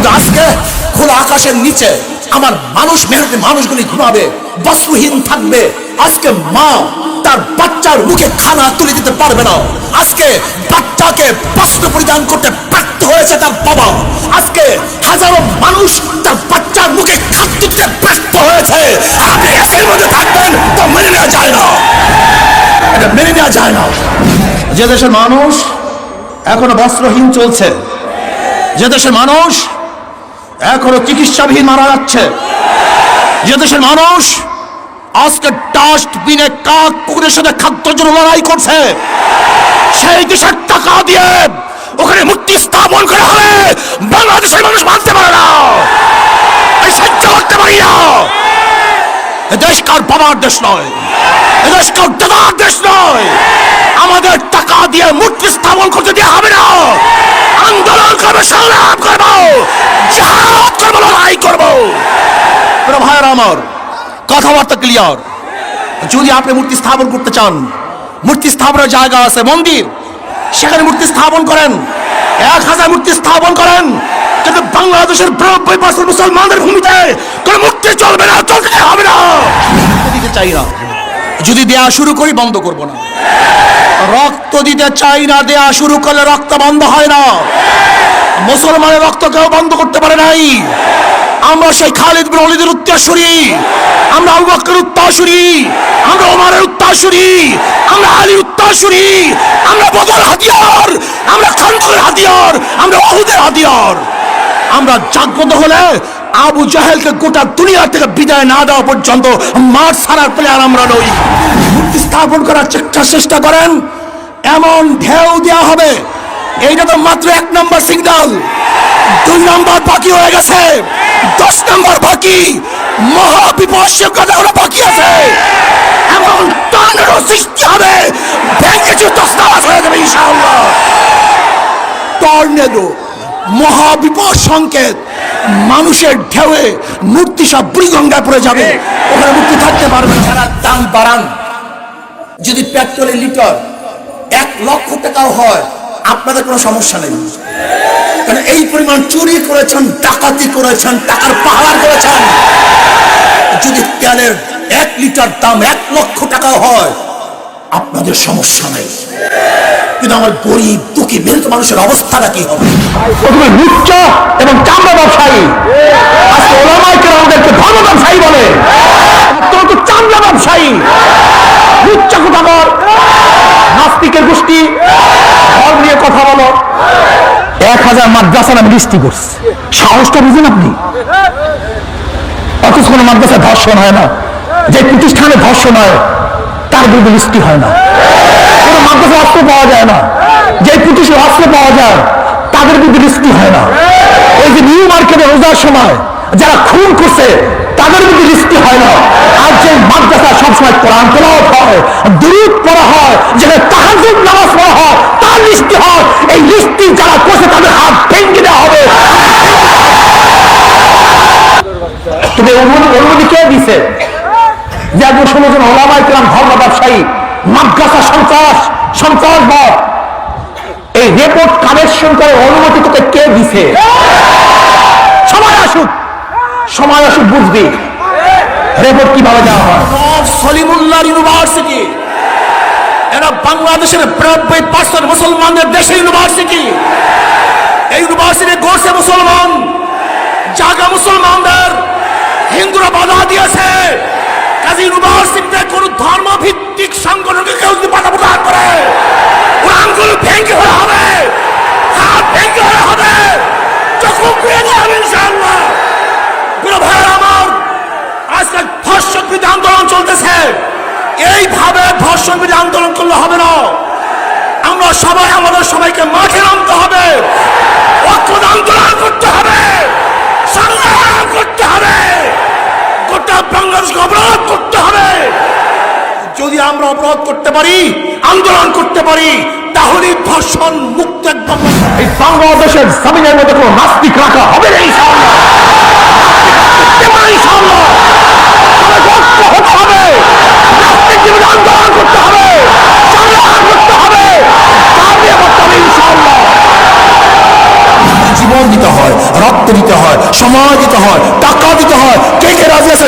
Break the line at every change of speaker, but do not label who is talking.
কিন্তু আজকে খোলা আকাশের নিচে আমার মানুষ, মেহনতি মানুষগুলি ঘুমাবে, বস্ত্রহীন থাকবে। আজকে মা তার বাচ্চার মুখে খানা তুলে দিতে পারবে না। আজকে বাচ্চাকে বস্ত্র পরিধান করতে ব্যর্থ হয়েছে তার বাবা। আজকে হাজারো মানুষ তার বাচ্চার মুখে খাদ্য দিতে ব্যর্থ হয়েছে। আপনি এসির মধ্যে থাকবেন তো মেনে নেওয়া যায় না, এটা মেনে নেওয়া যায় না। যে দেশের মানুষ এখনো বস্ত্রহীন চলছে, যে দেশের মানুষ এখনো চিকিৎসাবিহীন মারা যাচ্ছে, যে দেশের মানুষ আজকে ডাস্টবিনে কাক কুকুরের সাথে খাদ্যের জন্য লড়াই করছে, সেই দেশের টাকা দিয়ে ওখানে মূর্তি স্থাপন করা হবে, বাংলাদেশের মানুষ মানতে পারে না, সহ্য করতে পারি না। এদেশ কার বাবার দেশ নয়, এদেশ কার দাদার দেশ নয়। আমাদের টাকা দিয়ে মূর্তি স্থাপন করতে দেওয়া হবে না। আন্দোলন করবো, সংগ্রাম করবো, জিহাদ করবো, লড়াই করবো। ভাইয়েরা আমার, কথাবার্তা ক্লিয়ার। যদি আপনি মূর্তি স্থাপন করতে চান, মূর্তি স্থাপনের জায়গা আছে, মন্দির, সেখানে মূর্তি স্থাপন করেন, 1000 মূর্তি স্থাপন করেন। কিন্তু বাংলাদেশের 90% মুসলমানদের ভূমিতে কোন মূর্তি চলবে না, চলতে হবে না। দিতে চাই না, যদি দেয়া শুরু করি বন্ধ করব না। রক্ত দিতে চাই না, দেয়া শুরু করলে রক্ত বন্ধ হয় না। মুসলমানের রক্ত কেউ বন্ধ করতে পারে নাই। আমরা সেই খালিদ বিন ওয়ালিদের উত্তরসূরি, আমরা আবু বকরের উত্তরসূরি, আমরা ওমরের উত্তরসূরি, আমরা আলীর উত্তরসূরি, আমরা বদর হাতিয়ার, আমরা খানদানের হাতিয়ার, আমরা উহুদের হাতিয়ার। আমরা জাগ্রত হলে আবু জাহেলকে গোটা দুনিয়া থেকে বিদায় না দেওয়া পর্যন্ত মাঠ ছাড়ার প্লেয়ার আমরা নই। মূর্তি স্থাপন করার চেষ্টা করেন, এমন ঢেউ দেওয়া হবে। এইটা তো মাত্র 1 নম্বর সিগন্যাল, 2 নম্বর বাকি হয়ে গেছে, 10 নম্বর বাকি, মহাবিপর্যয় কথাগুলো বাকি আছে। এমন টানের সৃষ্টি হবে, ভেঙে তছনছ হয়ে যাবে ইনশাআল্লাহ। টর্নেডো, মহাবিপদ সংকেত, মানুষের ঢেউয়ে মূর্তি সব বুড়িগঙ্গায় পড়ে যাবে, ওখানে মূর্তি থাকতে পারবে না। দাম বাড়ান, যদি পেট্রোলের লিটার 1 লক্ষ টাকাও হয় আপনাদের কোনো সমস্যা নেই, কারণ এই পরিমাণ চুরি করেছেন, ডাকাতি করেছেন, টাকার পাহাড় করেছেন। যদি তেলের 1 লিটার দাম 1 লক্ষ টাকাও হয় আপনাদের সমস্যা নেই, কিন্তু আমার গরিব দুঃখী মেহনত মানুষের অবস্থাটা কি হবে? প্রথমে লুচ্চা এবং চামড়া ব্যবসায়ী, আজকে ওলামায়ে কেরামদেরকে ধর্ম ব্যবসায়ী বলে, তোরা তো চামড়া ব্যবসায়ী, লুচ্চা কোথাকার, নাস্তিকের গোষ্ঠী, ধর্ম নিয়ে কথা বলো। 1000 মাদ্রাসার আমি লিস্টি করছি, সাহসটা বুঝেন আপনি? অথচ কোনো মাদ্রাসায় ধর্ষণ হয় না, যে প্রতিষ্ঠানে ধর্ষণ হয় তার বিরুদ্ধে লিস্টি হয় না। কোনো মাদ্রাসায় অস্ত্র পাওয়া যায় না, যে প্রতিষ্ঠানে অস্ত্র পাওয়া যায় তাদের বিরুদ্ধে লিস্টি হয় না। ওই যে নিউ মার্কেটে রোজার সময় যারা খুন করছে তাদের বিরুদ্ধে লিস্টি হয় না। আর যে মাদ্রাসা সবসময় কোরআন তেলাওয়াত হয়, দুরূদ পড়া হয়, যেখানে তাহাজ্জুদ নামাজ পড়া হয়, তার লিস্টি হয়। এই লিস্টি যারা করছে তাদের হাত ভেঙে দেওয়া হবে। তবে অনুমতি কে দিছে? যে একজন 16 জন ওলামায়ে কেরাম ধর্ম ব্যবসায়ী, মাদ্রাসা সন্ত্রাসবাদ, এই রিপোর্ট কালেকশন করে অনুমতি তোকে কে দিছে? সময় আসুক বুঝবি রিপোর্ট কিভাবে দেওয়া হয়। সলিমুল্লাহ ইউনিভার্সিটি, এরা বাংলাদেশের 90% মুসলমানদের দেশের ইউনিভার্সিটি। এই ইউনিভার্সিটি গড়ছে মুসলমান, জায়গা মুসলমানদের, হিন্দুরা বাধা দিয়েছে। কাজী ইউনিভার্সিটিতে কোন ধর্মভিত্তিক সংগঠনকে কেউ যদি বাধা প্রদান করে ওর আঙ্গুল ভেঙে হয়ে হবে, হাত ভেঙে হয়ে হবে, চক্ষু খুলে দেওয়া হবে ইনশাআল্লাহ। প্রিয় ভাইয়েরা আমার, আজকে ধর্ষণ বিরোধী আন্দোলন চলতেছে, এইভাবে ধর্ষণ বিরোধী আন্দোলন করলে হবে না। আমরা সবাই আমাদের সবাইকে মাঠে নামতে হবে, ঐক্যবদ্ধ আন্দোলন করতে হবে, সংগ্রাম করতে হবে, গোটা বাংলাদেশকে অবরোধ করতে হবে। যদি আমরা অবরোধ করতে পারি, আন্দোলন করতে পারি, তাহলে ধর্ষণ মুক্ত এই বাংলাদেশের জমিনের মধ্যে কোনো নাস্তিক রাখা হবে না ইনশাআল্লাহ। আন্দোলন করতে হবে, সংগ্রাম করতে হবে, জীবন দিতে হয়, রক্ত রক্ত দিতে হয়, সময় দিতে হয়, টাকা দিতে হয়। কে কে রাজি আছে